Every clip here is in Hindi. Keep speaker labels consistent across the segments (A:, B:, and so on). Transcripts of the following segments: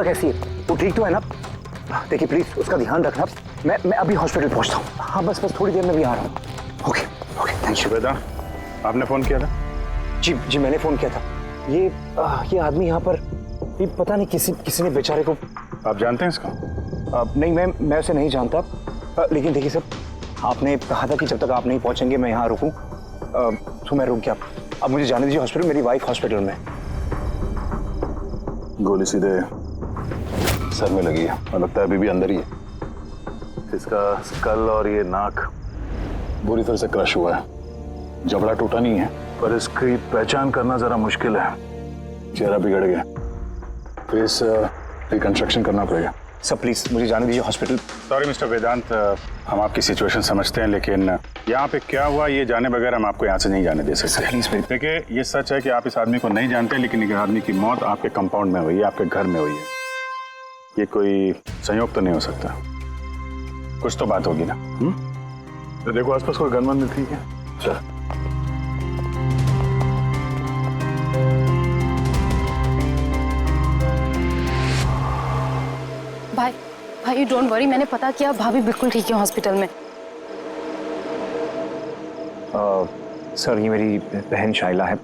A: मलिका कैसी है? वो ठीक तो है ना? देखिए प्लीज उसका ध्यान रखना। मैं अभी हॉस्पिटल पहुंचता हूँ। हाँ बस थोड़ी देर में भी आ रहा हूँ। Okay okay thank you.
B: बेटा आपने फोन किया था?
A: जी मैंने फोन किया था। ये आदमी यहाँ पर, ये पता नहीं किसी ने बेचारे को।
B: आप जानते हैं इसको?
A: नहीं मैं उसे नहीं जानता। लेकिन देखिए सर, आपने कहा था कि जब तक आप नहीं पहुंचेंगे मैं यहाँ रुकूं, तो मैं रुक गया। अब मुझे जाने दीजिए हॉस्पिटल, मेरी वाइफ हॉस्पिटल में।
B: गोली सीधे सर में लगी है और लगता है अभी भी अंदर ही है। इसका स्कल और ये नाक बुरी तरह से क्रश हुआ है। जबड़ा टूटा नहीं है पर इसकी पहचान करना जरा मुश्किल है। चेहरा बिगड़ गया, फेस रिकंस्ट्रक्शन करना पड़ेगा।
A: सर प्लीज मुझे जाने दीजिए हॉस्पिटल।
B: सॉरी मिस्टर वेदांत, हम आपकी सिचुएशन समझते हैं लेकिन यहाँ पे क्या हुआ ये जाने बगैर हम आपको यहाँ से नहीं जाने दे सकते।
A: प्लीज
B: देखिए ये सच है कि आप इस आदमी को नहीं जानते, लेकिन एक आदमी की मौत आपके कंपाउंड में हुई है, आपके घर में हुई है। ये कोई संयोग तो नहीं हो सकता, कुछ तो बात होगी ना। तो देखो आसपास कोई गनमन नहीं, ठीक है? चल
C: भाई डोंट वरी, मैंने पता किया, भाभी बिल्कुल ठीक है हॉस्पिटल में।
A: सर ये मेरी बहन शाइला है।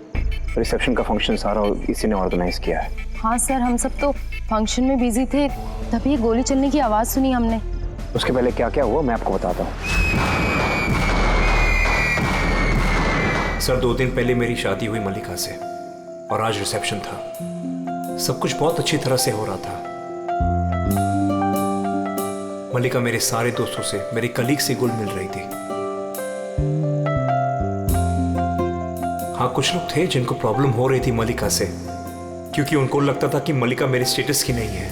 A: रिसेप्शन का फंक्शन सारा इसी ने ऑर्गेनाइज किया है।
C: हाँ सर, हम सब तो फंक्शन में बिजी थे, तभी गोली चलने की आवाज सुनी हमने।
A: उसके पहले क्या क्या हुआ मैं आपको बताता हूँ।
D: सर 2 दिन पहले मेरी शादी हुई मलिका से और आज रिसेप्शन था। सब कुछ बहुत अच्छी तरह से हो रहा था। मलिका मेरे सारे दोस्तों से, मेरे कलीग से घुल मिल रही थी। हाँ कुछ लोग थे जिनको प्रॉब्लम हो रही थी मलिका से, क्योंकि उनको लगता था कि मलिका मेरे स्टेटस की नहीं है।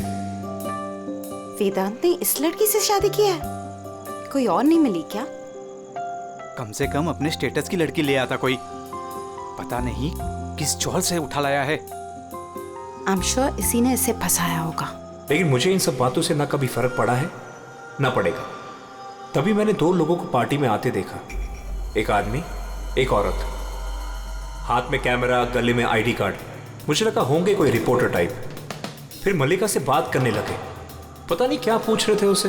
E: वेदांत ने इस लड़की से शादी की है? कोई और नहीं मिली क्या?
F: कम से कम अपने स्टेटस की लड़की ले आता कोई। पता नहीं किस चौल से उठा लाया है।
E: आई एम श्योर इसी ने इसे फंसाया होगा।
D: लेकिन मुझे इन सब बातों से ना कभी फर्क पड़ा है ना पड़ेगा। तभी मैंने 2 लोगों को पार्टी में आते देखा, एक आदमी एक औरत, हाथ में कैमरा, गले में आईडी कार्ड। मुझे लगा होंगे कोई रिपोर्टर टाइप। फिर मलिका से बात करने लगे, पता नहीं क्या पूछ रहे थे उसे,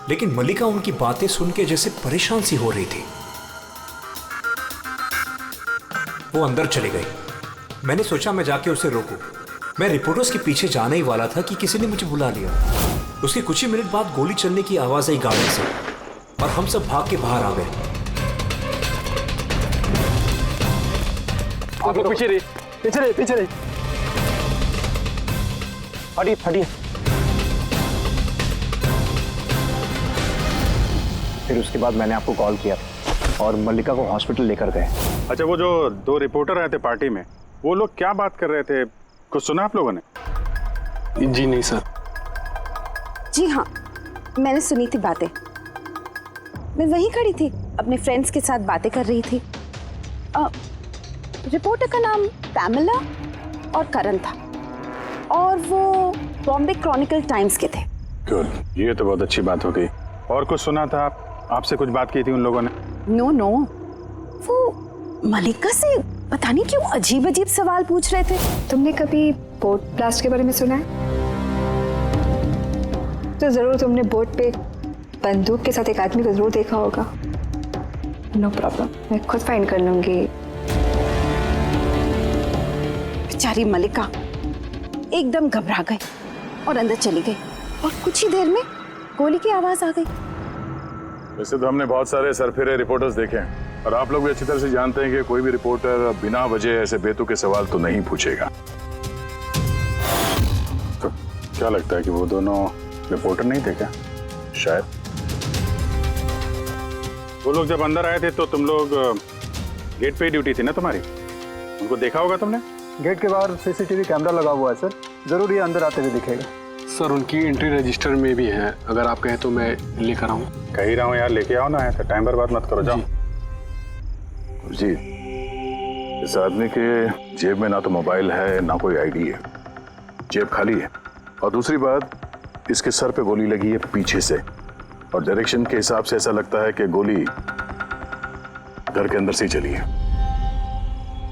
D: लेकिन मलिका उनकी बातें सुन के जैसे परेशान सी हो रही थी। वो अंदर चली गई। मैंने सोचा मैं जाके उसे रोकूं। मैं रिपोर्टर्स के पीछे जाने ही वाला था कि किसी ने मुझे बुला लिया। उसके कुछ ही मिनट बाद गोली चलने की आवाज आई गाड़ी से और हम सब भाग के बाहर आ गए।
A: आप लोग पीछे रहिए। हटिए। फिर उसके बाद मैंने आपको कॉल किया और मल्लिका को हॉस्पिटल लेकर गए।
B: अच्छा, वो जो 2 रिपोर्टर आए थे पार्टी में, वो लोग क्या बात कर रहे थे, कुछ सुना आप लोगों ने?
G: जी नहीं सर।
E: जी हाँ, मैंने सुनी थी बातें। मैं वहीं खड़ी थी, अपने फ्रेंड्स के साथ बातें कर रही थी। रिपोर्टर का नाम पैमेला और करण था और वो बॉम्बे क्रॉनिकल टाइम्स के थे।
B: गुड, ये तो बहुत अच्छी बात हो गई। और कुछ सुना था आपसे कुछ बात की थी उन लोगों ने?
E: नो, वो मलिका से पता नहीं क्यों अजीब अजीब सवाल पूछ रहे थे।
H: तुमने कभी बोट ब्लास्ट के बारे में सुना है? तो जरूर तुमने बोट पे बंदूक के साथ एक आदमी को जरूर देखा होगा। नो प्रॉब्लम, मैं खुद फाइंड कर लूंगी।
E: बेचारी मलिका एकदम घबरा गई और अंदर चली गई और कुछ ही देर में गोली की आवाज आ गई।
B: वैसे तो हमने बहुत सारे सरफिरे रिपोर्टर्स देखे हैं और आप लोग भी अच्छी तरह से जानते हैं कि कोई भी रिपोर्टर बिना वजह ऐसे बेतुके सवाल तो नहीं पूछेगा। तो क्या लगता है कि वो दोनों रिपोर्टर नहीं थे क्या? शायद वो लोग जब अंदर आए थे तो तुम लोग गेट पे ही ड्यूटी थी ना तुम्हारी? उनको देखा होगा तुमने?
G: गेट के बाहर सीसीटीवी कैमरा लगा हुआ है सर, जरूर ये अंदर आते हुए दिखेगा। सर उनकी एंट्री रजिस्टर में भी है, अगर आप कहें तो मैं लेकर आऊँ।
B: कह ही रहा हूँ यार, लेके आओ ना, ऐसा टाइम बर्बाद मत करो, जाओ। जी, इस आदमी के जेब में ना तो मोबाइल है ना कोई आईडी है, जेब खाली है। और दूसरी बात, इसके सर पे गोली लगी है पीछे से और डायरेक्शन के हिसाब से ऐसा लगता है कि गोली घर के अंदर से ही चली है।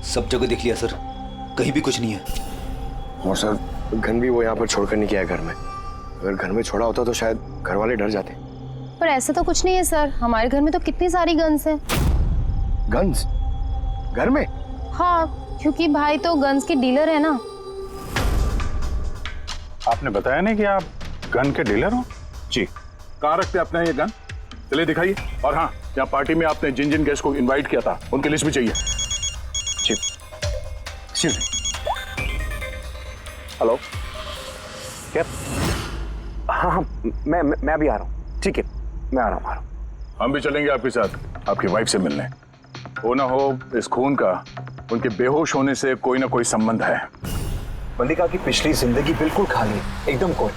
I: सब जगह देख लिया सर, कहीं भी कुछ नहीं है।
B: और सर
I: गन भी वो यहाँ पर छोड़कर नहीं गया घर में। अगर घर में छोड़ा होता तो शायद घर वाले डर जाते।
C: पर ऐसा तो कुछ नहीं है सर, हमारे घर में तो कितनी सारी गन्स हैं।
I: गन्स घर में?
C: हाँ, क्योंकि भाई तो गन्स के डीलर है ना।
B: आपने बताया नहीं कि आप गन के डीलर हो? जी। कहाँ रखते हैं अपने ये गन? चलिए दिखाइए। और हाँ, यहाँ पार्टी में आपने जिन जिन गेस्ट को इनवाइट किया था उनकी लिस्ट भी चाहिए। जी।
A: हेलो, क्या? हाँ हाँ, मैं भी आ रहा हूँ। ठीक है, मैं आ रहा हूँ।
B: हम भी चलेंगे आपके साथ आपकी वाइफ से मिलने। हो ना हो इस खून का उनके बेहोश होने से कोई ना कोई संबंध है।
A: मल्लिका की पिछली जिंदगी बिल्कुल खाली है, एकदम कोई।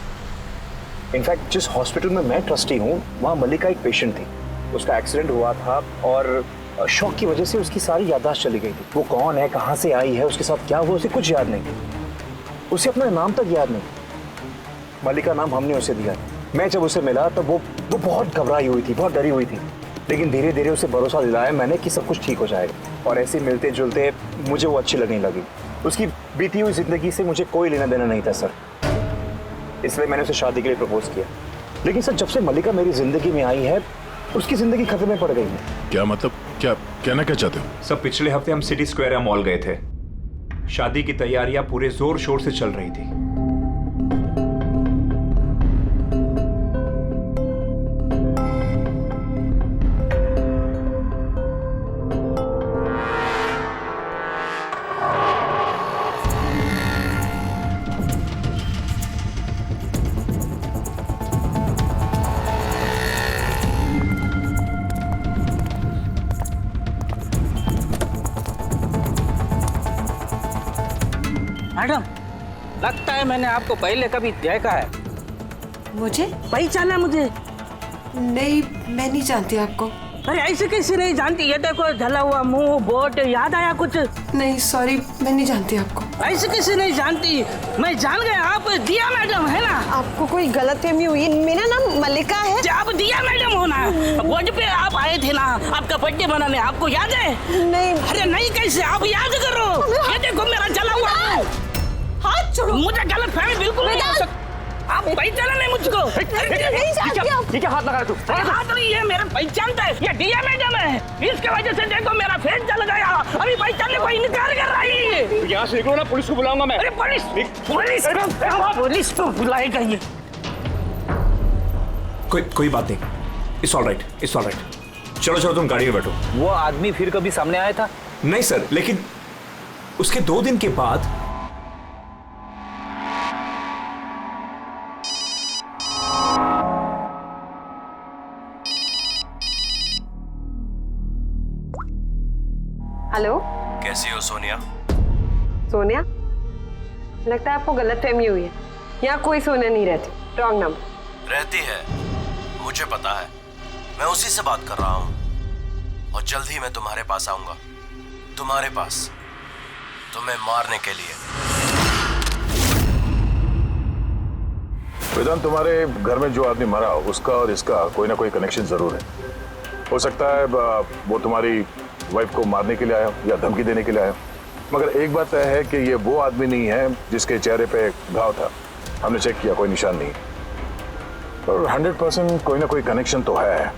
A: इनफैक्ट जिस हॉस्पिटल में मैं ट्रस्टी हूँ वहाँ मल्लिका एक पेशेंट थी। उसका एक्सीडेंट हुआ था और शॉक की वजह से उसकी सारी याददाश्त चली गई थी। वो कौन है, कहाँ से आई है, उसके साथ क्या हुआ, उसे कुछ याद नहीं। उसे अपना नाम तक याद नहीं। मल्लिका नाम हमने उसे दिया। मैं जब उसे मिला तब वो बहुत घबराई हुई थी, बहुत डरी हुई थी। लेकिन धीरे धीरे उसे भरोसा दिलाया मैंने कि सब कुछ ठीक हो जाएगा। और ऐसे मिलते जुलते मुझे वो अच्छी लगने लगी। उसकी बीती हुई जिंदगी से मुझे कोई लेना देना नहीं था सर, इसलिए मैंने उसे शादी के लिए प्रपोज किया। लेकिन सर जब से मल्लिका मेरी जिंदगी में आई है उसकी जिंदगी खतरे में पड़ गई है।
B: क्या मतलब, क्या कहना क्या चाहते हो?
D: सब पिछले हफ्ते हम सिटी स्क्वायर मॉल गए थे। शादी की तैयारियां पूरे जोर शोर से चल रही थी।
J: मैडम, लगता है मैंने आपको पहले कभी देखा है।
K: मुझे
J: पहचाना मुझे?
K: नहीं, मैं नहीं जानती आपको।
J: अरे ऐसे कैसे नहीं जानती? ये देखो, जला हुआ मुंह, बोट, याद आया कुछ?
K: नहीं सॉरी, मैं नहीं जानती आपको।
J: ऐसे कैसे नहीं जानती? मैं जान गया, आप दिया मैडम है ना?
K: आपको कोई गलतफहमी हुई, मेरा नाम मल्लिका है।
J: आप दिया मैडम हो ना? बोर्ड पे आप आए थे ना आपका बर्थडे मनाने, आपको याद है?
K: नहीं।
J: अरे नहीं कैसे, आप याद करो। ये देखो मेरा जला हुआ मुंह।
K: हाथ छोड़ो।
J: मुझे गलतफहमी बिल्कुल नहीं हो सकती। आप पहचाना नहीं मुझको?
K: नहीं जानती आप।
A: ठीक है, हाथ लगा तू।
J: हाथ नहीं है, मेरा पहचानता है। ये दिया मैडम है, इसके वजह से देखो मेरा फेस जल गया। अभी पहचानने को इनकार कर रही है।
A: यहाँ से निकलो ना, पुलिस को बुलाऊंगा मैं।
J: अरे पुलिस तो बुलाएगा ये।
D: कोई बात नहीं, it's all right, it's all right. चलो तुम गाड़ी में बैठो।
J: वो आदमी फिर कभी सामने आया था?
D: नहीं सर, लेकिन उसके 2 दिन के बाद
H: हेलो,
I: कैसी हो सोनिया?
H: सोनिया? लगता है आपको गलतफहमी हुई है। यहाँ कोई सोनिया नहीं रहती, रॉन्ग नंबर।
I: रहती है, मुझे पता है। मैं उसी से बात कर रहा हूँ और जल्द ही मैं तुम्हारे पास आऊंगा। तुम्हारे पास, तुम्हें मारने के लिए।
B: वेदांत, तुम्हारे घर में जो आदमी मरा उसका और इसका कोई ना कोई कनेक्शन जरूर है। हो सकता है वो तुम्हारी वाइफ को मारने के लिए आया या धमकी देने के लिए आया, मगर एक बात तय है कि ये वो आदमी नहीं है जिसके चेहरे पे घाव था। हमने चेक किया, कोई निशान नहीं, और 100% कोई ना कोई कनेक्शन तो है।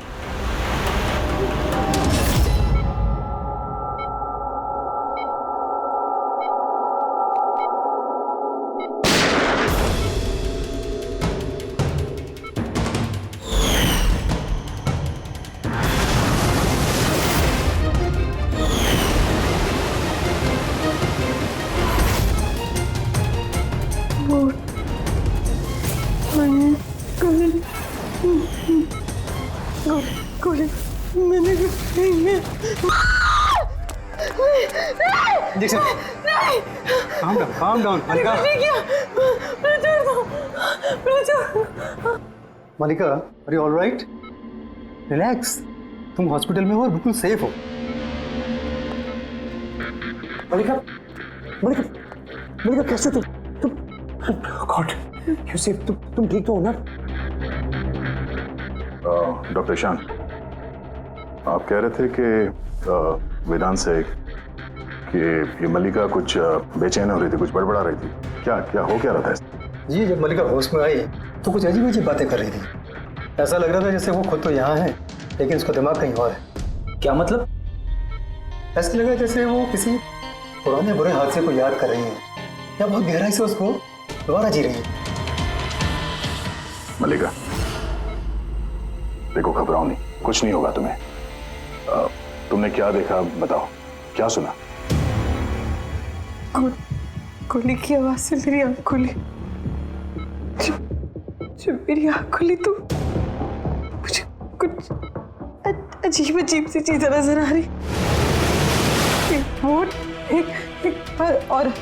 G: Calm down, Malika. Malika, are you all right? Relax. तुम हॉस्पिटल में हो और बिल्कुल सेफ हो।
A: मल्लिका कैसे तुम गॉड, यू सेफ? तुम ठीक तो हो ना?
B: डॉक्टर ईशान, आप कह रहे थे कि वेदांत से कि ये मल्लिका कुछ बेचैन हो रही थी, कुछ बड़बड़ा रही थी। क्या हो क्या रहा था?
G: जी जब मल्लिका होश में आई तो कुछ अजीब अजीब बातें कर रही थी। ऐसा लग रहा था जैसे वो खुद तो यहाँ है लेकिन उसका दिमाग कहीं और है।
A: क्या मतलब?
G: ऐसा लगा जैसे वो किसी पुराने बुरे हादसे को याद कर रही है या बहुत गहराई से उसको दोबारा जी रही है।
B: मल्लिका देखो, घबराओ नहीं, कुछ नहीं होगा तुम्हें। तुमने क्या देखा बताओ, क्या सुना?
K: गोली की आवाज से मेरी आंख खुली। जब मेरी आंख खुली तो मुझे कुछ अजीब अजीब सी चीजें नजर आ रही। एक बोट, एक और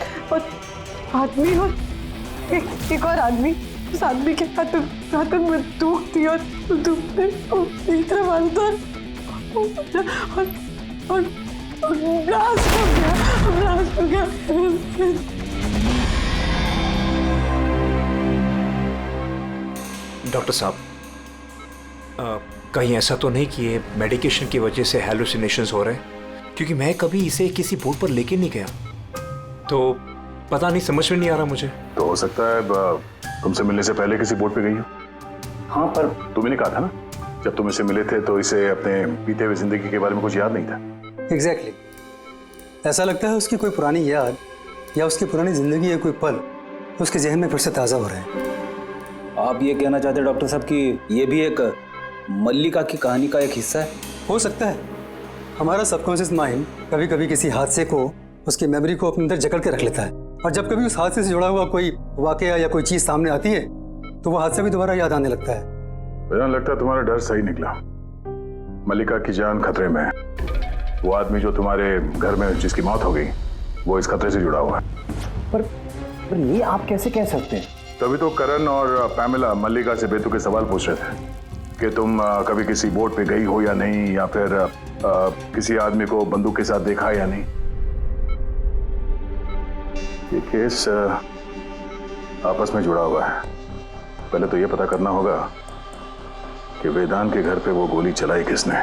K: आदमी और एक और आदमी। उस आदमी के हाथों में बंदूक थी और मेरी तरफ आता और ब्लास्ट हो गया।
D: डॉक्टर साहब, कहीं ऐसा तो नहीं कि ये मेडिकेशन की वजह से हैलुसिनेशंस हो रहे हैं? क्योंकि मैं कभी इसे किसी बोर्ड पर लेके नहीं गया, तो पता नहीं, समझ में नहीं आ रहा मुझे।
B: तो हो सकता है तुमसे मिलने से पहले किसी बोट पे गई हो।
A: हाँ, पर
B: तुम्हें नहीं कहा था ना जब तुम इसे मिले थे तो इसे अपने बीते हुए जिंदगी के बारे में कुछ याद नहीं था।
G: एग्जैक्टली ऐसा लगता है उसकी कोई पुरानी याद या उसकी पुरानी जिंदगी या कोई पल उसके जहन में फिर से ताज़ा हो रहे हैं।
A: आप ये कहना चाहते हैं डॉक्टर साहब कि ये भी एक मल्लिका की कहानी का एक हिस्सा है?
G: हो सकता है। हमारा सबकॉन्शियस माइंड कभी कभी किसी हादसे को, उसकी मेमोरी को अपने अंदर जकड़ के रख लेता है, और जब कभी उस हादसे से जुड़ा हुआ कोई वाकया या कोई चीज सामने आती है तो वो हादसा भी दोबारा याद आने लगता है।
B: मुझे लगता है तुम्हारा डर सही निकला। मल्लिका की जान खतरे में है। वो आदमी जो तुम्हारे घर में जिसकी मौत हो गई वो इस खतरे से जुड़ा हुआ है।
A: पर ये आप कैसे कह सकते हैं?
B: तभी तो करण और पैमेला मल्लिका से बेतुके सवाल पूछ रहे थे कि तुम कभी किसी बोट पे गई हो या नहीं, या फिर किसी आदमी को बंदूक के साथ देखा या नहीं। ये केस आपस में जुड़ा हुआ है। पहले तो ये पता करना होगा कि वेदांत के घर पे वो गोली चलाई किसने।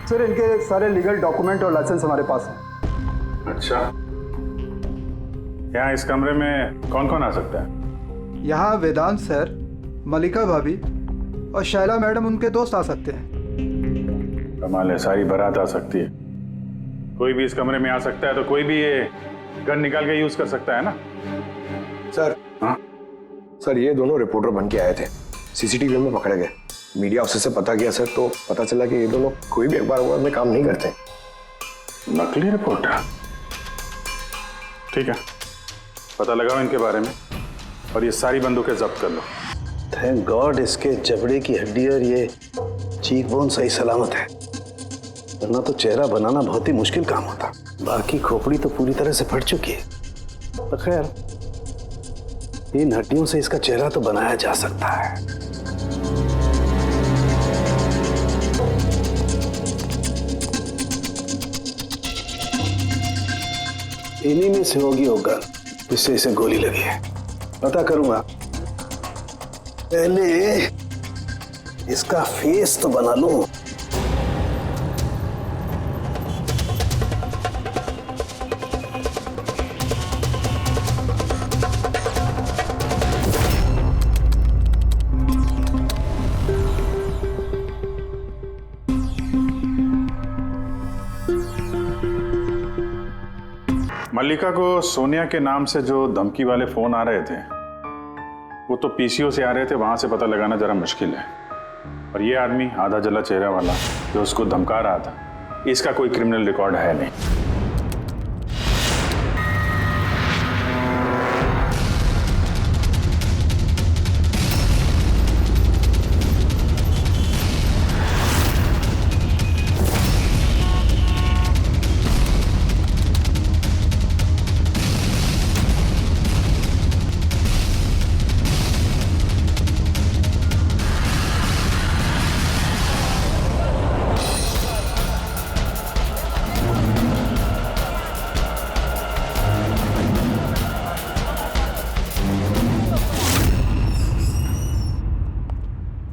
G: सर इनके सारे लीगल डॉक्यूमेंट और लाइसेंस हमारे पास हैं।
B: अच्छा, यहाँ इस कमरे में कौन कौन आ सकता है?
L: यहाँ वेदांत सर, मल्लिका भाभी और शैला मैडम उनके दोस्त आ सकते हैं।
B: कमाल है, सारी बारात आ सकती है। कोई भी इस कमरे में आ सकता है, तो कोई भी ये गन निकाल के यूज कर सकता है ना?
M: सर
B: हाँ
M: सर, ये दोनों रिपोर्टर बन के आए थे, सीसीटीवी में पकड़े गए। मीडिया ऑफिसर से पता किया सर, तो पता चला कि ये दोनों कोई भी अखबार में काम नहीं करते।
B: नकली रिपोर्टर? ठीक है, पता लगाओ इनके बारे में और ये सारी बंदूकें जब्त कर लो।
M: थैंक गॉड इसके जबड़े की हड्डी और ये चीक बोन सही सलामत है, वरना तो चेहरा बनाना बहुत ही मुश्किल काम होता। बाकी खोपड़ी तो पूरी तरह से फट चुकी है, पर खैर इन हड्डियों से इसका चेहरा तो बनाया जा सकता है। इन्हीं में से होगी होगा जिससे इसे गोली लगी है। पता करूंगा, पहले इसका फेस तो बना लूं।
B: मल्लिका को सोनिया के नाम से जो धमकी वाले फोन आ रहे थे वो तो पीसीओ से आ रहे थे, वहां से पता लगाना जरा मुश्किल है। और ये आदमी आधा जला चेहरा वाला जो उसको धमका रहा था, इसका कोई क्रिमिनल रिकॉर्ड है नहीं।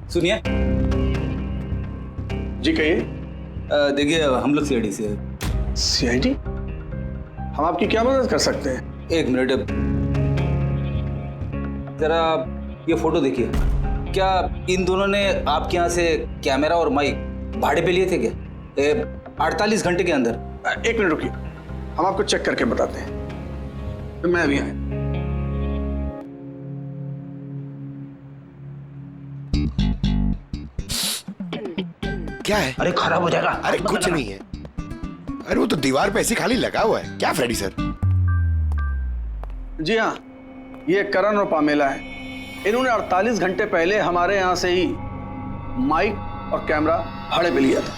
A: सुनिए,
N: जी कहिए।
F: देखिए हम लोग सीआईडी से हैं।
N: सीआईडी? हम आपकी क्या मदद कर सकते हैं?
F: एक मिनट, जरा ये फोटो देखिए। क्या इन दोनों ने आपके यहाँ से कैमरा और माइक भाड़े पे लिए थे क्या 48 घंटे के अंदर?
N: एक मिनट रुकिए, हम आपको चेक करके बताते हैं। तो मैं अभी आया।
O: क्या है?
N: अरे खराब हो जाएगा।
O: अरे कुछ नहीं है। अरे वो तो दीवार पे ऐसे खाली लगा हुआ है। क्या फ्रेडी सर?
N: जी हाँ, ये करण और पामेला है। इन्होंने 48 घंटे पहले हमारे यहाँ से ही माइक और कैमरा भाड़े पे लिया था।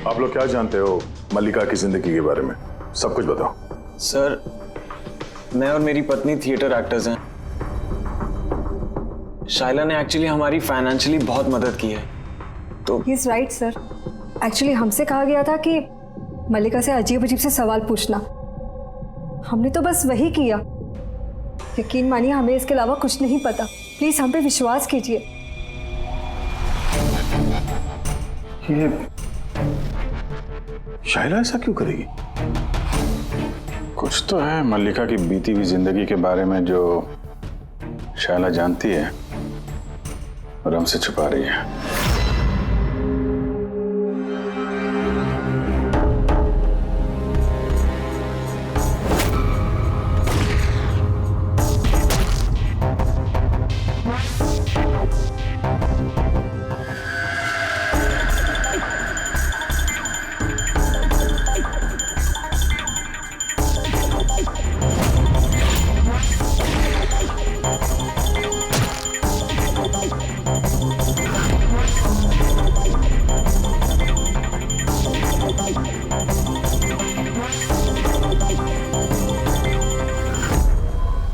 B: आप लोग क्या जानते हो मल्लिका की जिंदगी के बारे में? सब कुछ बताओ।
P: सर, मैं और मेरी पत्नी थिएटर एक्टर्स हैं। शाइला ने एक्चुअली हमारी फाइनेंशियली बहुत मदद की है। तो
H: he is right sir. Actually हमसे कहा गया था कि मल्लिका से अजीब अजीब से सवाल पूछना। हमने तो बस वही किया। यकीन मानिए हमें इसके अलावा कुछ नहीं पता। प्लीज हम पे विश्वास कीजिए।
B: ये शाइला ऐसा क्यों करेगी? कुछ तो है मल्लिका की बीती हुई जिंदगी के बारे में जो शाइला जानती है और हमसे छुपा रही है।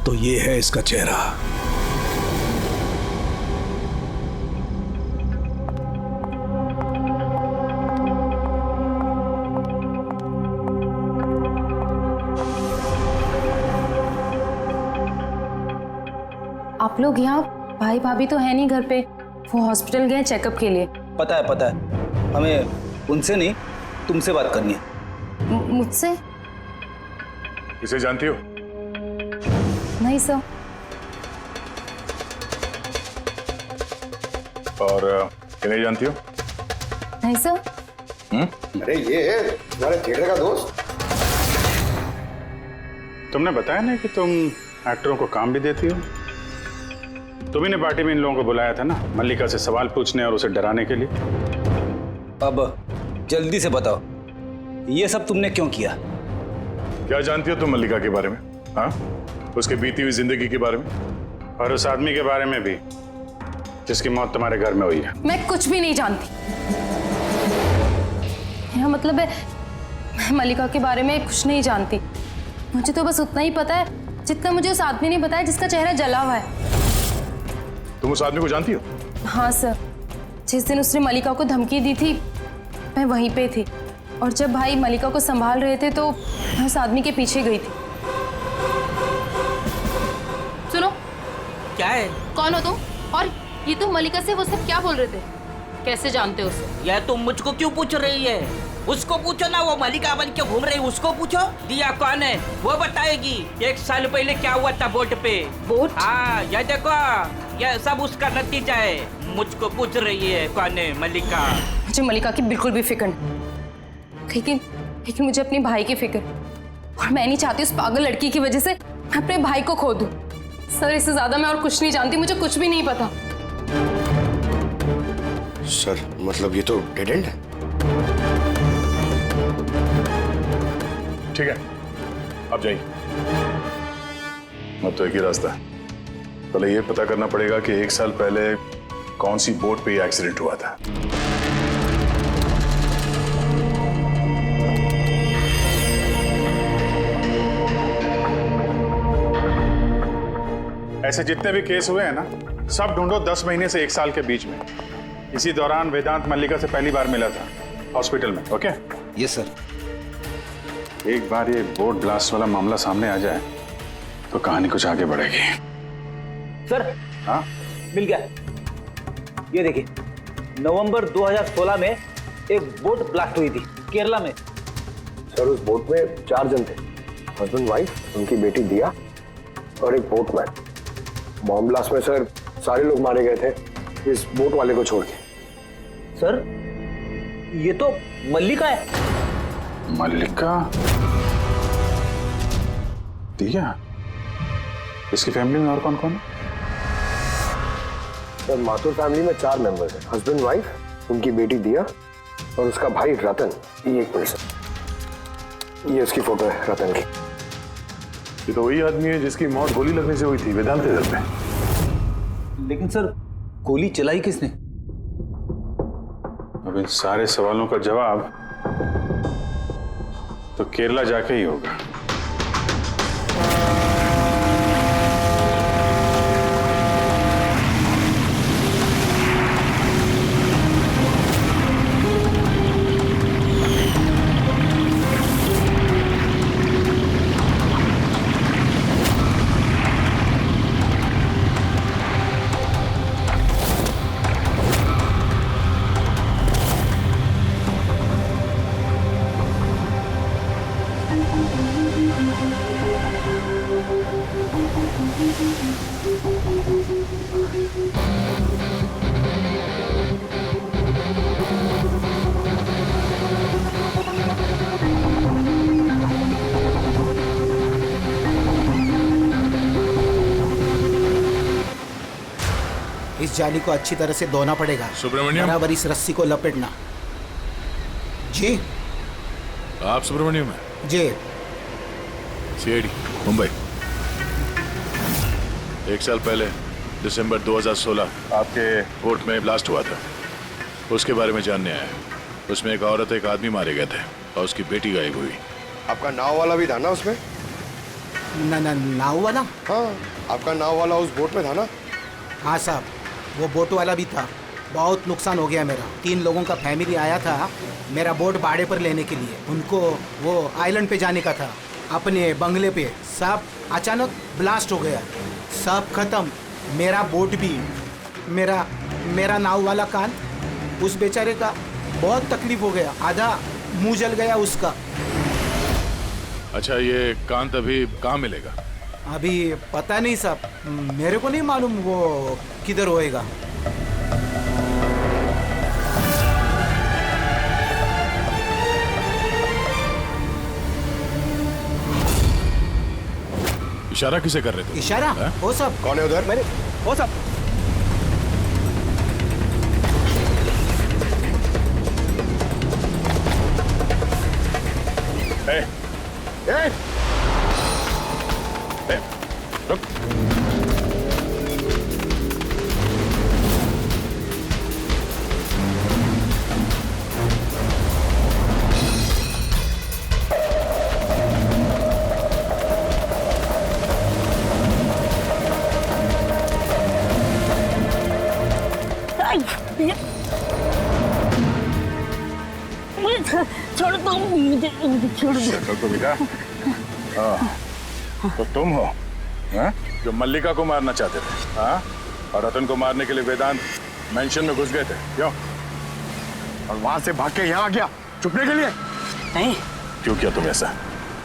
M: तो ये है इसका चेहरा।
C: आप लोग यहाँ, भाई भाभी तो है नहीं घर पे, वो हॉस्पिटल गए चेकअप के लिए।
F: पता है, हमें उनसे नहीं तुमसे बात करनी है।
C: मुझसे?
B: इसे जानती हो?
C: नहीं सर।
B: और इन्हें जानती हो?
C: नहीं सर।
O: अरे ये तुम्हारे थिएटर का दोस्त।
B: तुमने बताया ना कि तुम एक्टरों को काम भी देती हो। तुम्ही ने पार्टी में इन लोगों को बुलाया था ना मल्लिका से सवाल पूछने और उसे डराने के लिए।
F: अब जल्दी से बताओ, ये सब तुमने क्यों किया?
B: क्या जानती हो तुम मल्लिका के बारे में? हाँ, उसके बीती हुई जिंदगी के बारे में और उस आदमी के बारे में भी जिसकी मौत तुम्हारे घर में हुई है।
C: मैं कुछ भी नहीं जानती। मेरा मतलब है मैं मल्लिका के बारे में कुछ नहीं जानती। मुझे तो बस उतना ही पता है जितना मुझे उस आदमी ने बताया जिसका चेहरा जला हुआ है।
B: तुम उस आदमी को जानती हो?
C: हाँ सर, जिस दिन उसने मल्लिका को धमकी दी थी मैं वहीं पे थी, और जब भाई मल्लिका को संभाल रहे थे तो मैं उस आदमी के पीछे गई थी।
J: सुनो, क्या है?
C: कौन हो तुम? और ये तुम मल्लिका से वो सब क्या बोल रहे थे? कैसे जानते हो उसे?
J: यह तुम मुझको क्यों पूछ रही है? उसको पूछो ना, वो मल्लिका बन के घूम रही, उसको पूछो। दिया कौन है वो बताएगी। 1 साल पहले क्या हुआ था बोट पे।
H: बोट?
J: हाँ, यह देखो, यह सब उसका नतीजा है। मुझको पूछ रही है कौन है मल्लिका।
C: मुझे मल्लिका की बिल्कुल भी फिक्र नहीं, लेकिन मुझे अपने भाई की फिक्र, और मैं नहीं चाहती उस पागल लड़की की वजह से मैं अपने भाई को खो दूं। सर, इससे ज्यादा मैं और कुछ नहीं जानती, मुझे कुछ भी नहीं पता।
O: सर, मतलब ये तो डेड एंड है।
B: ठीक है, अब जाइए। अब तो एक ही रास्ता है। पहले ये पता करना पड़ेगा कि 1 साल पहले कौन सी बोट पे ये एक्सीडेंट हुआ था। ऐसे जितने भी केस हुए हैं ना, सब ढूंढो 10 महीने से 1 साल के बीच में। इसी दौरान वेदांत मल्लिका से पहली बार मिला था हॉस्पिटल में। ओके?
F: Yes sir.
B: एक बार ये बोट ब्लास्ट वाला मामला सामने आ जाए तो कहानी कुछ आगे बढ़ेगी।
F: सर
B: हाँ
F: मिल गया। ये देखिए, नवंबर 2016 में एक बोट ब्लास्ट हुई थी केरला में।
A: सर उस बोट में 4 जन थे, हस्बैंड वाइफ, उनकी बेटी दिया और एक बोटमैन। बॉम्ब ब्लास्ट में सर सारे लोग मारे गए थे इस बोट वाले को छोड़ के।
F: सर ये तो मल्लिका है।
B: मल्लिका? दिया? इसकी फैमिली में और कौन कौन है?
A: सर माथुर फैमिली में 4 मेंबर्स हैं, हस्बैंड वाइफ, उनकी बेटी दिया और उसका भाई रतन। ये एक मिनट सर, ये उसकी फोटो है रतन की।
B: ये तो वही आदमी है जिसकी मौत गोली लगने से हुई थी वेदांत इधर पे।
F: लेकिन सर गोली चलाई किसने?
B: अब इन सारे सवालों का जवाब तो केरला जाके ही होगा।
Q: इस जाली को अच्छी तरह से धोना पड़ेगा।
O: सुब्रमण्यम,
Q: बराबर इस रस्सी को लपेटना। जी
O: आप सुब्रमण्यम है?
Q: जी।
O: सीआईडी मुंबई। 1 साल पहले दिसंबर 2016 आपके कोर्ट में ब्लास्ट हुआ था, उसके बारे में जानने आया। उसमें एक औरत एक आदमी मारे गए थे और उसकी बेटी गायब हुई।
R: आपका नाव वाला भी था ना उसमें?
Q: नाव वाला?
R: हाँ, आपका नाव वाला उस बोट में था ना?
Q: हाँ साहब, वो बोट वाला भी था। बहुत नुकसान हो गया मेरा। 3 लोगों का फैमिली आया था मेरा बोट भाड़े पर लेने के लिए। उनको वो आइलैंड पे जाने का था, अपने बंगले पे। सब अचानक ब्लास्ट हो गया, सब खत्म। मेरा बोट भी, मेरा नाव वाला कान, उस बेचारे का बहुत तकलीफ हो गया। आधा मुंह जल गया उसका।
O: अच्छा, ये कांत अभी कहाँ मिलेगा?
Q: अभी पता नहीं साहब, मेरे को नहीं मालूम वो किधर होएगा।
O: इशारा किसे कर रहे थे?
Q: इशारा? वो सब
R: कौन है उधर?
Q: मेरे वो सब
O: रुक।
J: छोड़ दो मुझे, छोड़ दो।
B: को दिखा? तो तुम हो हा? जो मल्लिका को मारना चाहते थे, हाँ? और रतन को मारने के लिए वेदांत मेंशन में घुस गए थे, क्यों?
R: और वहां से भाग के यहाँ आ गया छुपने के लिए?
J: नहीं।
B: क्यों किया तुम ऐसा?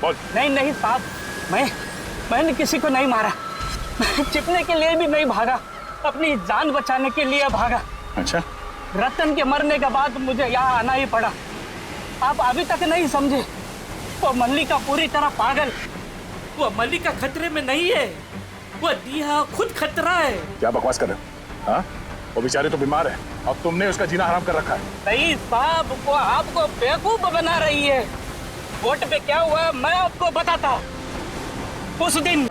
B: बोल।
J: नहीं साहब, मैंने किसी को नहीं मारा। छिपने के लिए भी नहीं भागा, अपनी जान बचाने के लिए भागा।
B: अच्छा,
J: रतन के मरने के बाद मुझे यहाँ आना ही पड़ा। आप अभी तक नहीं समझे, वो मल्लिका पूरी तरह पागल। वो मल्लिका खतरे में नहीं है, वो दिया खुद खतरा है।
B: क्या बकवास कर रहे हो? हाँ? वो बेचारे तो बीमार है और तुमने उसका जीना हराम कर रखा है।
J: नहीं साहब, वो आपको बेवकूफ बना रही है। बोट पे क्या हुआ मैं आपको बताता। उस दिन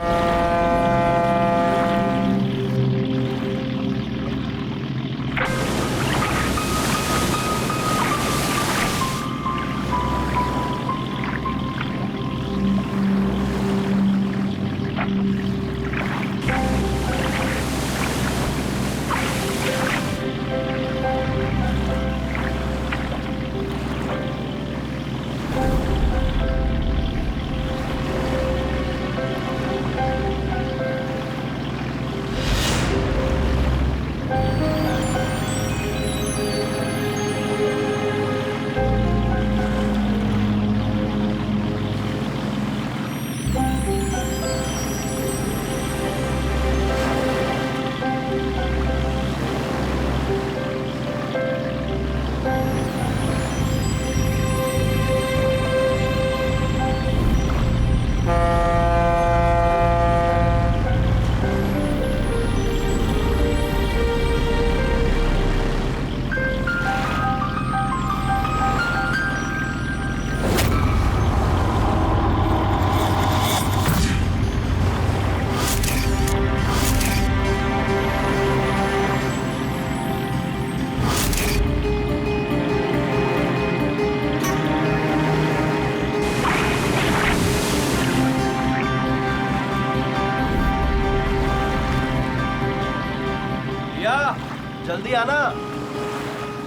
I: जल्दी आना,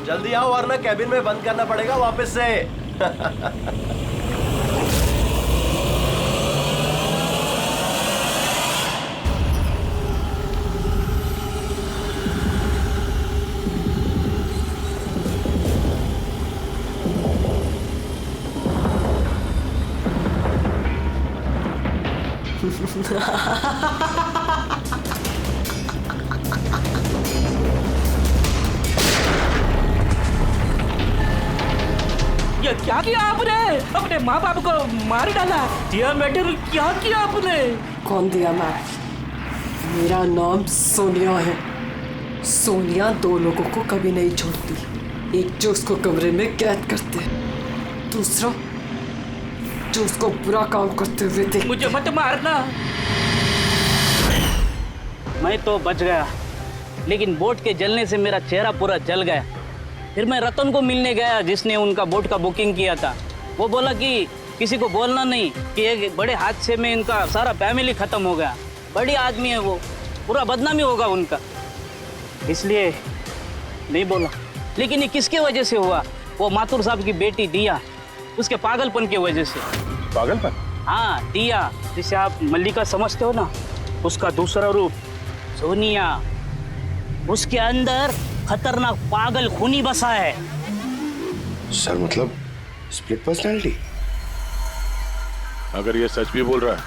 I: जल्दी आओ वरना कैबिन में बंद करना पड़ेगा वापस से।
J: ये क्या किया आपने? अपने माँ बाप को मार डाला। दिया मैटर, क्या किया आपने?
K: कौन दिया मैं? मेरा नाम सोनिया है। सोनिया दो लोगों को कभी नहीं छोड़ती। एक जो उसको कमरे में कैद करते, दूसरा जो उसको बुरा काम करते हुए देख।
J: मुझे मत मारना।
S: मैं तो बच गया, लेकिन बोट के जलने से मेरा चेहरा पूरा जल गया। फिर मैं रतन को मिलने गया जिसने उनका बोट का बुकिंग किया था। वो बोला कि किसी को बोलना नहीं कि एक बड़े हादसे में इनका सारा फैमिली खत्म हो गया। बड़ी आदमी है वो, पूरा बदनामी होगा उनका, इसलिए नहीं बोला। लेकिन ये किसके वजह से हुआ? वो माथुर साहब की बेटी दिया, उसके पागलपन की वजह से।
B: पागलपन?
S: हाँ, दिया जिसे आप मल्लिका समझते हो ना, उसका दूसरा रूप सोनिया। उसके अंदर खतरनाक पागल खूनी बसा है।
R: सर मतलब स्प्लिट पर्सनालिटी?
O: अगर ये सच भी बोल रहा है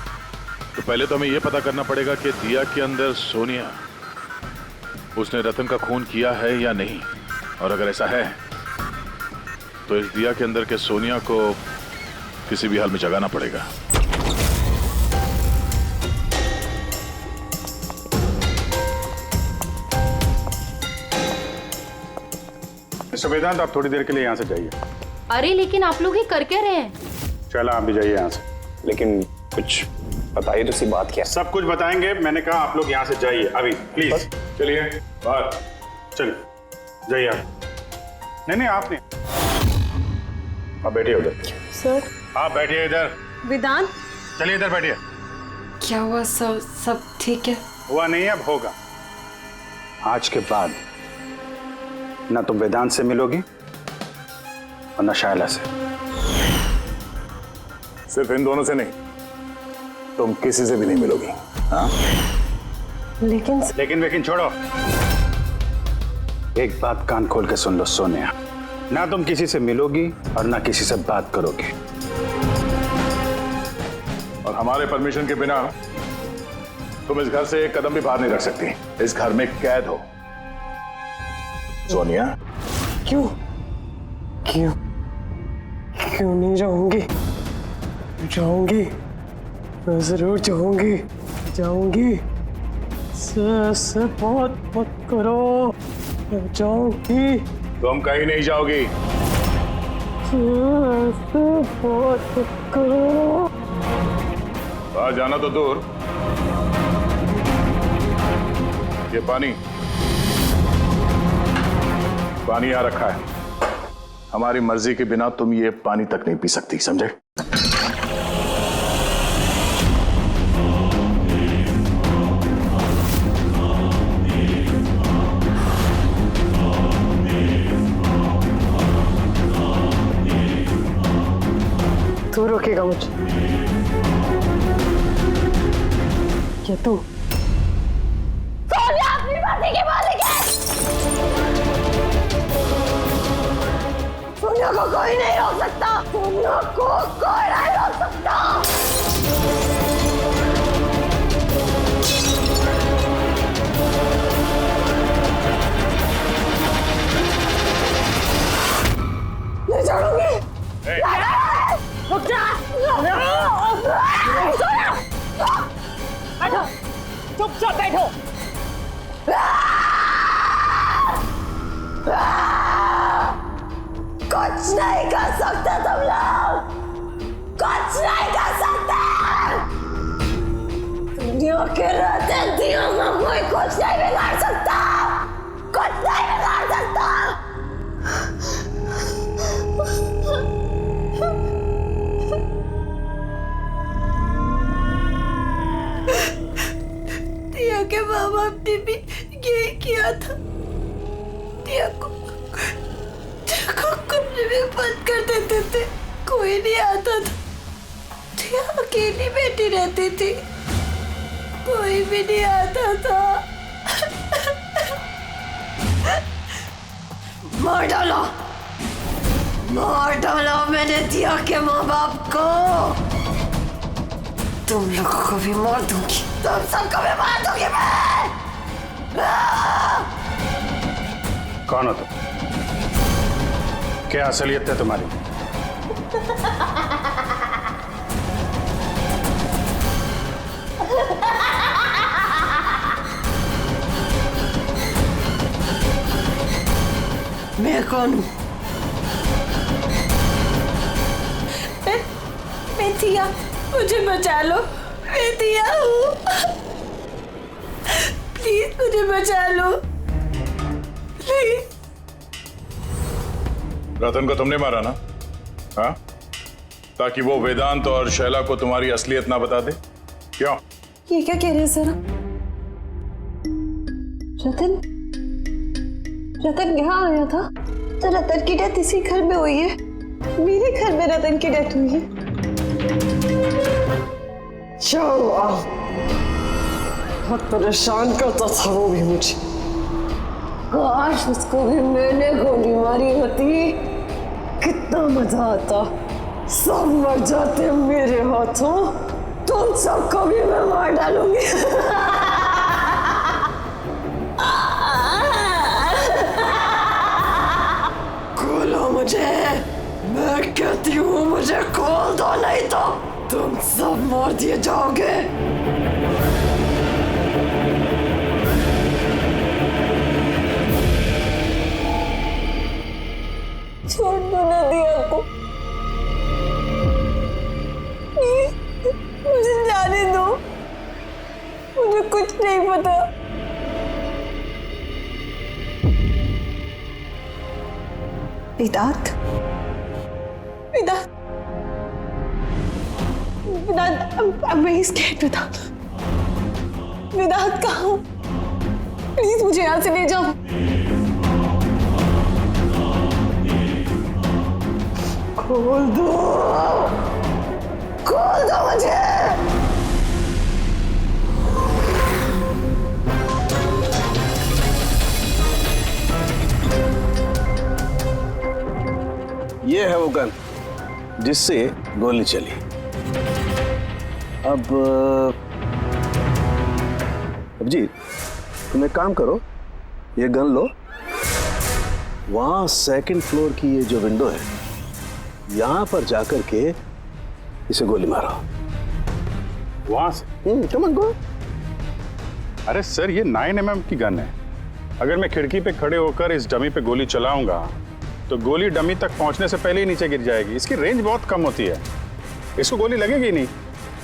O: तो पहले तो हमें ये पता करना पड़ेगा कि दिया के अंदर सोनिया, उसने रतन का खून किया है या नहीं। और अगर ऐसा है तो इस दिया के अंदर के सोनिया को किसी भी हाल में जगाना पड़ेगा।
B: मिस्टर वेदांत, आप थोड़ी देर के लिए यहाँ से जाइए।
C: अरे लेकिन आप लोग ही कर क्या रहे हैं?
B: चला, आप भी जाइए यहाँ से।
A: लेकिन कुछ बताइए तो सी बात क्या?
B: सब कुछ बताएंगे, मैंने कहा आप लोग यहाँ से जाइए अभी प्लीज। चलिए बाहर, चलिए जाइए आप। नहीं आप नहीं, आप बैठिए उधर।
K: सर।
B: आप बैठिए इधर।
K: वेदांत।
B: चलिए इधर बैठिए।
K: क्या हुआ? सब ठीक है?
B: हुआ नहीं, अब होगा। आज के बाद ना तुम वेदांत से मिलोगी और ना शायला से। सिर्फ इन दोनों से नहीं, तुम किसी से भी नहीं मिलोगी। हाँ? लेकिन छोड़ो। एक बात कान खोल के सुन लो सोनिया, ना तुम किसी से मिलोगी और ना किसी से बात करोगी।
O: और हमारे परमिशन के बिना तुम इस घर से एक कदम भी बाहर नहीं रख सकती। इस घर में कैद हो। सोनिया।
K: क्यों नहीं जाऊंगी? मैं जरूर जाऊंगी। से बहुत मत करो, जाऊंगी।
O: तुम कहीं नहीं जाओगी।
K: बहुत मत करो।
O: बाहर जाना तो दूर, ये पानी यहाँ रखा है। हमारी मर्जी के बिना तुम ये पानी तक नहीं पी सकती, समझे?
K: तू रोकेगा मुझे? क्या तू?
T: सोनिया अपनी मर्जी की मालिक है। सोनिया को कोई नहीं रोक सकता। सोनिया को कोई नहीं रोक सकता। नहीं छोड़ूंगी। रुक जा। सोनिया, बैठो, चुपचाप बैठो। कुछ नहीं कर सकते तुम लोग, कुछ नहीं कर सकते। दुनिया के रहते दियों को कोई कुछ नहीं बिगाड़ सकता, कुछ नहीं बिगाड़ सकता। दिया के माँ बाप ने भी यही किया था। रहते थे, कोई नहीं आता था। दिया अकेली बैठी रहती थी, कोई भी नहीं आता था। मार डाला मैंने दिया के माँ बाप को। तुम लोगों को भी मार दूंगी, तुम सबको भी मार दूंगी मैं।
B: कौन हो तुम? क्या असलियत है तुम्हारी?
T: मैं कौन हूँ? मैं दिया, मुझे बचा लो। मैं दिया हूँ, प्लीज मुझे बचा लो, प्लीज।
O: रतन को तुमने मारा ना? हाँ, ताकि वो वेदांत और शैला को तुम्हारी असलियत ना बता दे? क्यों?
K: ये क्या कह रहे हैं सर? रतन यहाँ आया था? तो रतन की डेथ इसी घर में हुई है, मेरे घर में रतन की डेथ हुई है। बहुत परेशान करता था वो भी मुझे। काश उसको भी मैंने गोली मारी होती, कितना मजा आता। सब मर जाते मेरे हाथों, तुम सबको भी मैं मार डालूंगी। खोलो मुझे, मैं कहती हूँ मुझे खोल दो, नहीं तो तुम सब मार दिए जाओगे। छोड़ दो ना दिया को, मुझे जाने दो, मुझे कुछ नहीं पता। वेदांत, वेदांत, I'm very scared, वेदांत। वेदांत कहाँ हो? प्लीज मुझे यहाँ से ले जाओ। खोल दो, खोल दो मुझे।
M: ये है वो गन जिससे गोली चली। अब जी तुम एक काम करो, ये गन लो, वहां सेकंड फ्लोर की ये जो विंडो है यहां पर जाकर के इसे गोली मारो।
B: वहां से?
M: Come on go.
B: अरे सर, ये 9mm की गन है। अगर मैं खिड़की पे खड़े होकर इस डमी पे गोली चलाऊंगा तो गोली डमी तक पहुंचने से पहले ही नीचे गिर जाएगी। इसकी रेंज बहुत कम होती है, इसको गोली लगेगी नहीं।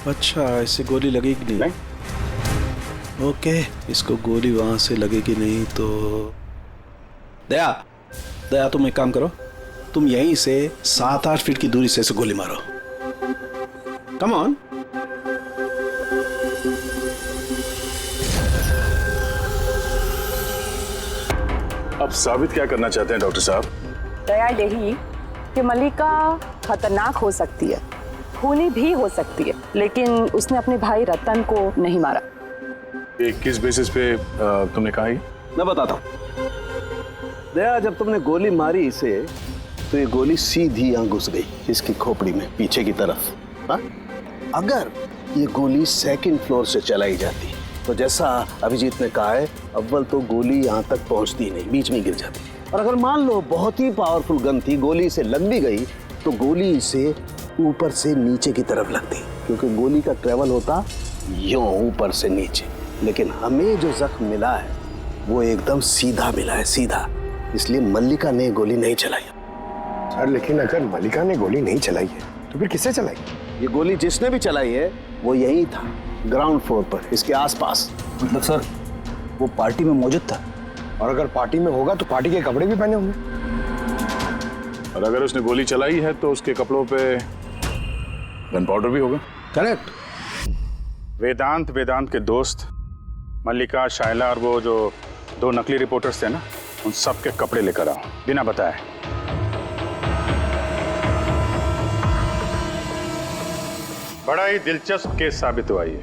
M: अच्छा, इससे गोली लगेगी नहीं? ओके, इसको गोली वहां से लगेगी नहीं तो दया तुम एक काम करो, तुम यहीं से 7-8 फीट की दूरी से इसे गोली मारो। Come on.
B: अब साबित क्या करना चाहते हैं डॉक्टर साहब?
U: दया यही कि मल्लिका खतरनाक हो सकती है, खूनी भी हो सकती है, लेकिन उसने अपने भाई रतन को नहीं मारा।
B: ये किस बेसिस पे तुमने कहा?
M: मैं बताता हूँ। दया, जब तुमने गोली मारी इसे तो ये गोली सीधी यहाँ घुस गई इसकी खोपड़ी में पीछे की तरफ। हाँ? अगर ये गोली सेकंड फ्लोर से चलाई जाती तो जैसा अभिजीत ने कहा है, अव्वल तो गोली यहाँ तक पहुँचती ही नहीं, बीच में गिर जाती। और अगर मान लो बहुत ही पावरफुल गन थी, गोली इसे लग भी गई तो गोली इसे ऊपर से नीचे की तरफ लगती, क्योंकि गोली का ट्रेवल होता यूं ऊपर से नीचे। लेकिन हमें जो जख्म मिला है वो एकदम सीधा मिला है, सीधा। इसलिए मल्लिका ने गोली नहीं चलाई।
R: सर, लेकिन अगर मल्लिका ने गोली नहीं चलाई है तो फिर किसने चलाई?
M: ये गोली जिसने भी चलाई है वो यही था, ग्राउंड फ्लोर पर, इसके आसपास।
F: मतलब सर, वो पार्टी में मौजूद था?
R: और अगर पार्टी में होगा तो पार्टी के कपड़े भी पहने होंगे।
B: और अगर उसने गोली चलाई है तो उसके कपड़ों पे गन पाउडर भी होगा।
M: करेक्ट।
B: वेदांत के दोस्त मल्लिका, शायला और वो जो 2 नकली रिपोर्टर्स थे ना, उन सब के कपड़े लेकर आओ बिना बताए। बड़ा ही दिलचस्प केस साबित हुआ ये।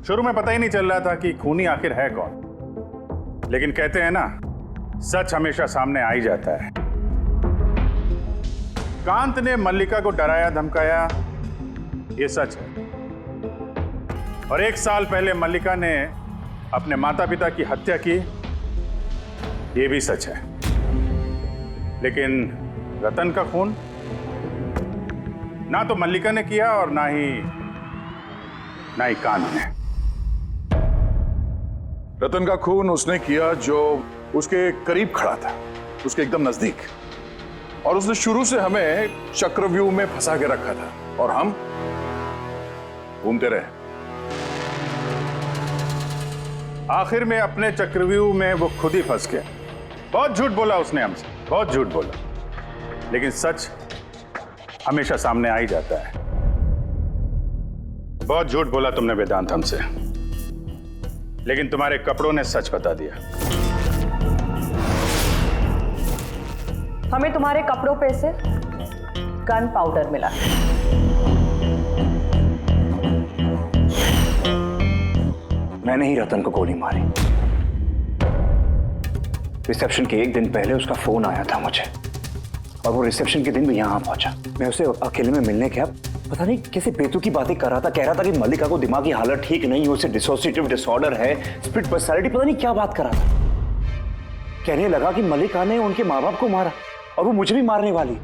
B: शुरू में पता ही नहीं चल रहा था कि खूनी आखिर है कौन, लेकिन कहते हैं ना, सच हमेशा सामने आ ही जाता है। कांत ने मल्लिका को डराया धमकाया, ये सच है। और 1 साल पहले मल्लिका ने अपने माता पिता की हत्या की, ये भी सच है। लेकिन रतन का खून ना तो मल्लिका ने किया और ना ही कांत ने। रतन का खून उसने किया जो उसके करीब खड़ा था, उसके एकदम नजदीक, और उसने शुरू से हमें चक्रव्यूह में फंसा के रखा था और हम घूमते रहे। आखिर में अपने चक्रव्यूह में वो खुद ही फंस गया। बहुत झूठ बोला उसने हमसे, बहुत झूठ बोला, लेकिन सच हमेशा सामने आ ही जाता है। बहुत झूठ बोला तुमने वेदांत हमसे, लेकिन तुम्हारे कपड़ों ने सच बता दिया।
U: हमें तुम्हारे कपड़ों पे से गन पाउडर मिला।
A: मैंने ही रतन को गोली मारी। रिसेप्शन के 1 दिन पहले उसका फोन आया था मुझे, और वो रिसेप्शन के दिन भी यहाँ पहुंचा। मैं उसे अकेले में मिलने गया, पता नहीं कैसे बेतुकी बातें कर रहा था। कह रहा था कि मल्लिका को दिमागी हालत ठीक नहीं है, उसे डिसोसिएटिव डिसऑर्डर है, स्प्लिट पर्सनालिटी, पता नहीं क्या बात कर रहा था। कहने लगा कि मल्लिका ने उनके माँ बाप को मारा और वो मुझे भी मारने वाली।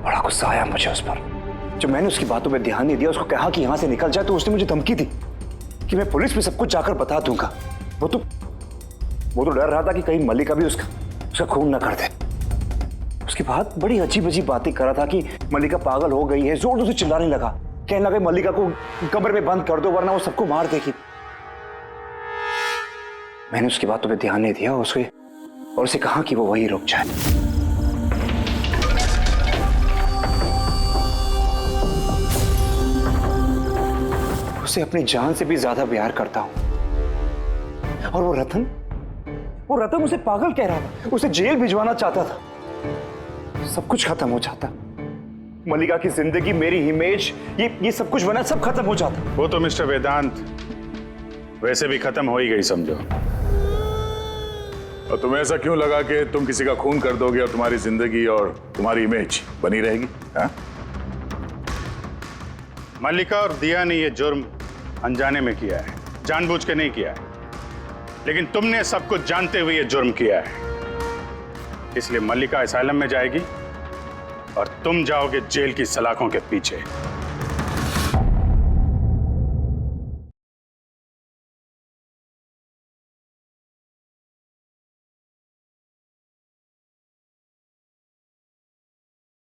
A: बड़ा गुस्सा आया मुझे उस पर। जब मैंने उसकी बातों पे ध्यान नहीं दिया, उसको कहा कि यहां से निकल जाए, तो उसने मुझे धमकी दी कि मैं पुलिस में सब कुछ जाकर बता दूंगा। वो तो डर रहा था कि कहीं मल्लिका भी उसका खून ना कर दे। उसके बाद बड़ी अजीब अजीब बातें कर रहा था कि मल्लिका पागल हो गई है, जोर जोर से चिल्लाने लगा, कहने लगा मल्लिका को कमरे में बंद कर दो वरना वो सबको मार देगी। मैंने उसकी बातों पे ध्यान नहीं दिया और उसे कहा कि वो वहीं रुक जाए। उसे अपनी जान से भी ज्यादा प्यार करता हूं। और वो रतन उसे पागल कह रहा था, उसे जेल भिजवाना चाहता था। सब कुछ खत्म हो जाता। मल्लिका की जिंदगी, मेरी इमेज, ये सब कुछ बना, सब खत्म हो जाता।
B: वो तो मिस्टर वेदांत वैसे भी खत्म हो ही गई समझो। और तुम्हें ऐसा क्यों लगा कि तुम किसी का खून कर दोगे और तुम्हारी जिंदगी और तुम्हारी इमेज बनी रहेगी? हाँ? मल्लिका और दिया ने यह जुर्म अनजाने में किया है, जानबूझ के नहीं किया है। लेकिन तुमने सब कुछ जानते हुए यह जुर्म किया है। इसलिए मल्लिका असाइलम में जाएगी और तुम जाओगे जेल की सलाखों के पीछे।